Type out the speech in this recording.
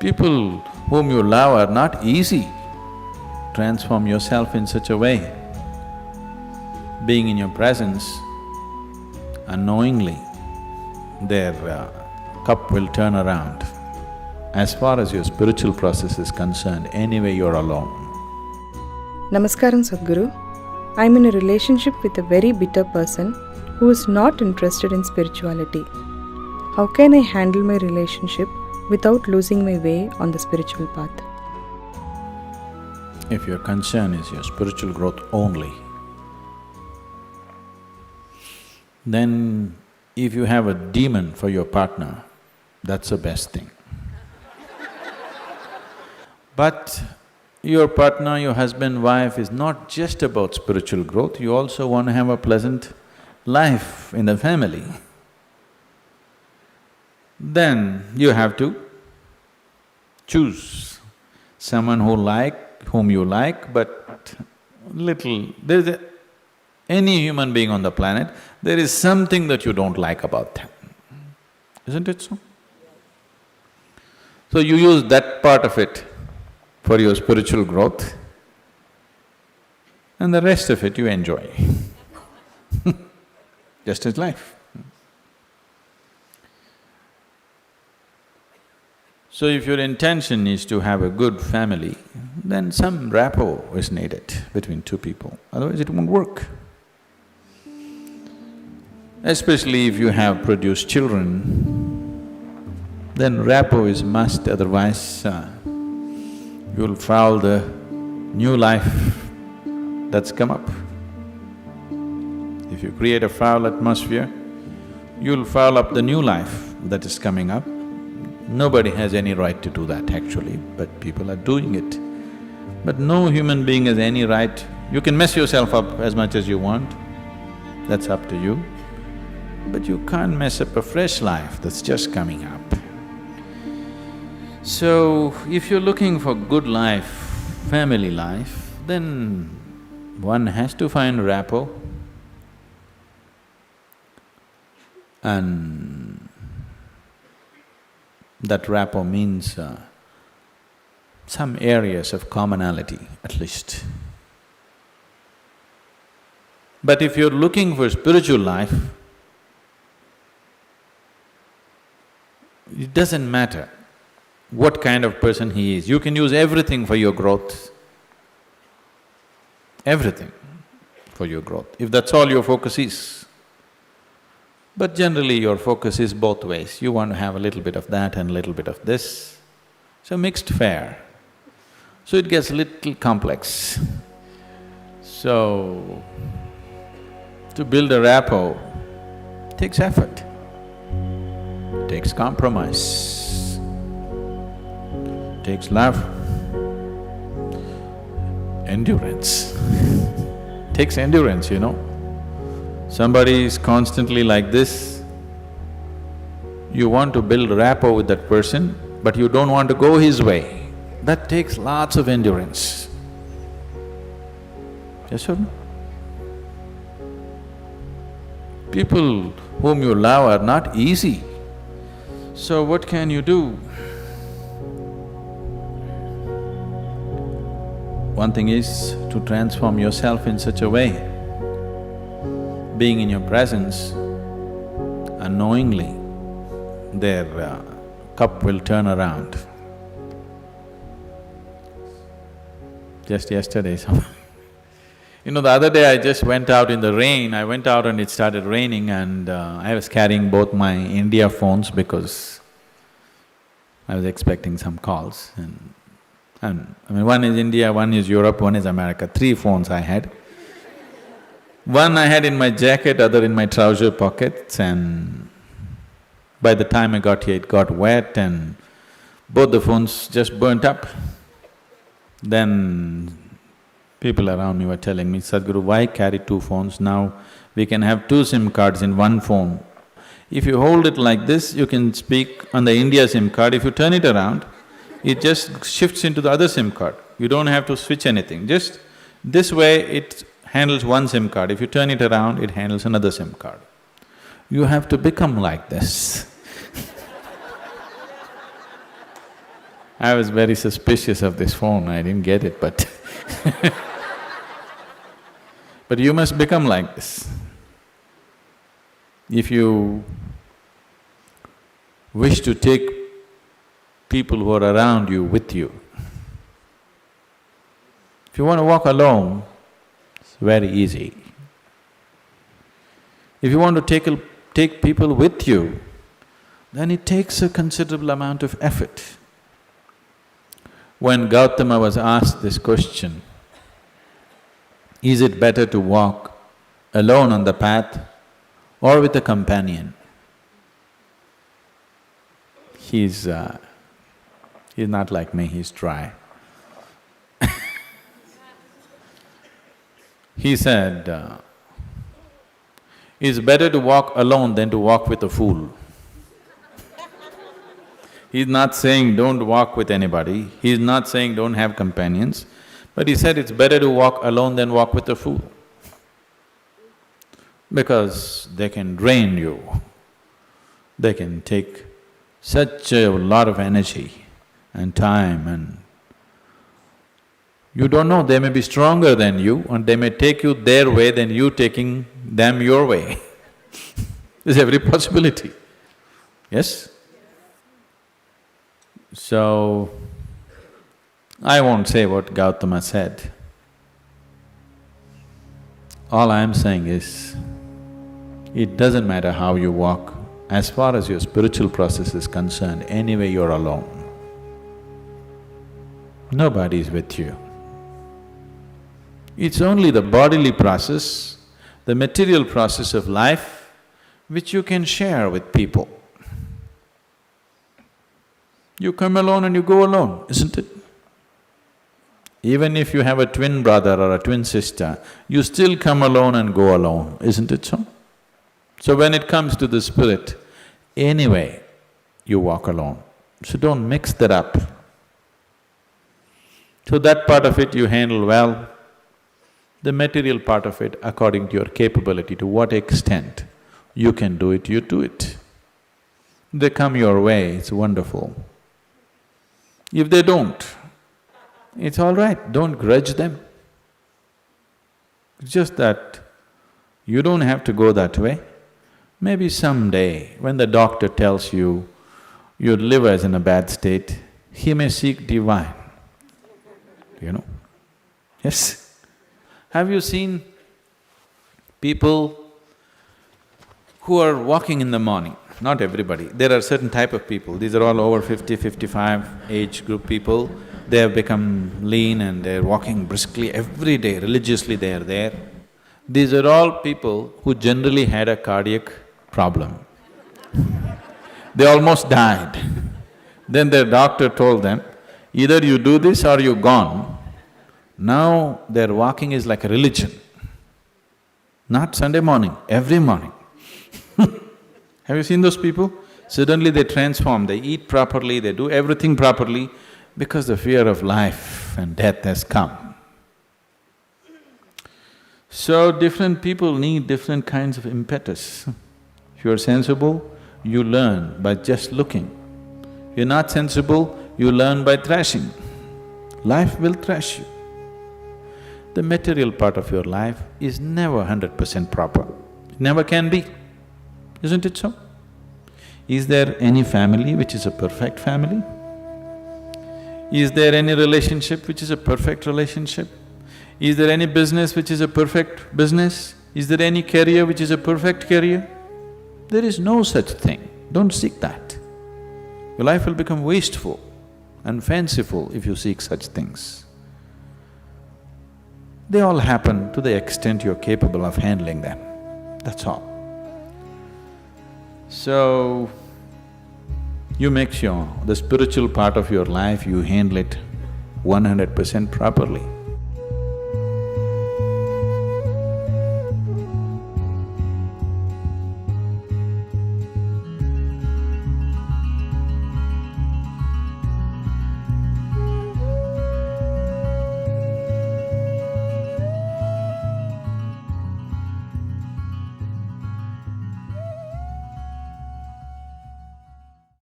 People whom you love are not easy. Transform yourself in such a way. Being in your presence, unknowingly, their cup will turn around. As far as your spiritual process is concerned, anyway you're alone. Namaskaram Sadhguru. I'm in a relationship with a very bitter person who is not interested in spirituality. How can I handle my relationship without losing my way on the spiritual path? If your concern is your spiritual growth only, then if you have a demon for your partner, that's the best thing. But your partner, your husband, wife is not just about spiritual growth, you also want to have a pleasant life in the family. Then you have to choose someone whom you like, but any human being on the planet, there is something that you don't like about them, isn't it so? So you use that part of it for your spiritual growth, and the rest of it you enjoy. Just as life. So if your intention is to have a good family, then some rapport is needed between two people, otherwise it won't work. Especially if you have produced children, then rapport is must, otherwise you'll foul the new life that's come up. If you create a foul atmosphere, you'll foul up the new life that is coming up. Nobody has any right to do that actually, but people are doing it. But no human being has any right… You can mess yourself up as much as you want, that's up to you. But you can't mess up a fresh life that's just coming up. So, if you're looking for good life, family life, then one has to find rapport. And that rapport means some areas of commonality at least. But if you're looking for spiritual life, it doesn't matter what kind of person he is, you can use everything for your growth, everything for your growth, if that's all your focus is. But generally your focus is both ways, you want to have a little bit of that and a little bit of this, so mixed fare. So it gets little complex. So, to build a rapport takes effort, takes compromise, takes love, endurance. Takes endurance, you know. Somebody is constantly like this, you want to build rapport with that person, but you don't want to go his way. That takes lots of endurance. Yes or no? People whom you love are not easy. So what can you do? One thing is to transform yourself in such a way. Being in your presence, unknowingly, their cup will turn around. Just yesterday, you know, the other day I just went out in the rain, I went out and it started raining and I was carrying both my India phones because I was expecting some calls and I mean, one is India, one is Europe, one is America, 3 phones I had. One I had in my jacket, other in my trouser pockets, and by the time I got here it got wet and both the phones just burnt up. Then people around me were telling me, Sadhguru, why carry 2 phones? Now we can have 2 SIM cards in one phone. If you hold it like this, you can speak on the India SIM card. If you turn it around, it just shifts into the other SIM card. You don't have to switch anything, just this way it handles one SIM card. If you turn it around, it handles another SIM card. You have to become like this. I was very suspicious of this phone, I didn't get it, but but you must become like this. If you wish to take people who are around you with you, if you want to walk alone, it's very easy. If you want to take people with you, then it takes a considerable amount of effort. When Gautama was asked this question, is it better to walk alone on the path or with a companion? He's not like me, he's dry. He said, it's better to walk alone than to walk with a fool. He's not saying don't walk with anybody, he's not saying don't have companions, but he said it's better to walk alone than walk with a fool. Because they can drain you, they can take such a lot of energy and time, and you don't know, they may be stronger than you and they may take you their way than you taking them your way. There's every possibility, yes? So, I won't say what Gautama said. All I am saying is, it doesn't matter how you walk, as far as your spiritual process is concerned, anyway you're alone. Nobody is with you. It's only the bodily process, the material process of life, which you can share with people. You come alone and you go alone, isn't it? Even if you have a twin brother or a twin sister, you still come alone and go alone, isn't it so? So when it comes to the spirit, anyway, you walk alone. So don't mix that up. So that part of it you handle well. The material part of it, according to your capability, to what extent you can do it, you do it. They come your way, it's wonderful. If they don't, it's all right, don't grudge them. It's just that you don't have to go that way. Maybe someday, when the doctor tells you your liver is in a bad state, he may seek divine, you know. Yes? Have you seen people who are walking in the morning? Not everybody, there are certain type of people, these are all over 50, 55 age group people. They have become lean and they're walking briskly every day, religiously they are there. These are all people who generally had a cardiac problem. They almost died. Then their doctor told them, either you do this or you're gone. Now their walking is like a religion. Not Sunday morning, every morning. Have you seen those people? Suddenly they transform, they eat properly, they do everything properly because the fear of life and death has come. So different people need different kinds of impetus. If you're sensible, you learn by just looking. If you're not sensible, you learn by thrashing. Life will thrash you. The material part of your life is never 100% proper, it never can be. Isn't it so? Is there any family which is a perfect family? Is there any relationship which is a perfect relationship? Is there any business which is a perfect business? Is there any career which is a perfect career? There is no such thing, don't seek that. Your life will become wasteful and fanciful if you seek such things. They all happen to the extent you're capable of handling them, that's all. So, you make sure the spiritual part of your life, you handle it 100% properly.